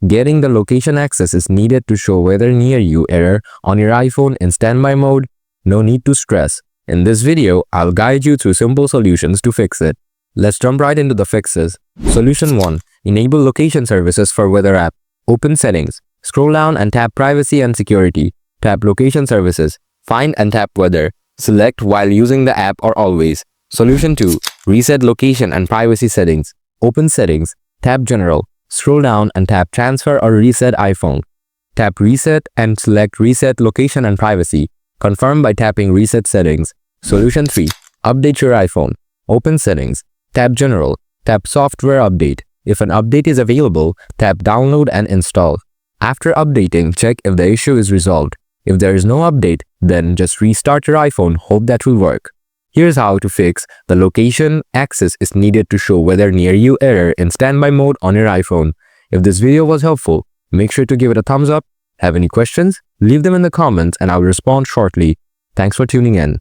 Getting the location access is needed to show weather near you error on your iPhone in standby mode. No need to stress. In this video, I'll guide you through simple solutions to fix it. Let's jump right into the fixes. Solution 1. Enable location services for weather app. Open settings. Scroll down and tap privacy and security. Tap location services. Find and tap weather. Select while using the app or always. Solution 2. Reset location and privacy settings. Open settings. Tap general. Scroll down and tap transfer or reset iPhone. Tap reset and select reset location and privacy. Confirm by tapping reset settings. Solution 3. Update your iPhone. Open settings. Tap general. Tap software update. If an update is available, tap download and install. After updating, check if the issue is resolved. If there is no update, then just restart your iPhone. Hope that will work. Here's how to fix the location access is needed to show weather near you error in standby mode on your iPhone. If this video was helpful, make sure to give it a thumbs up. Have any questions? Leave them in the comments and I'll respond shortly. Thanks for tuning in.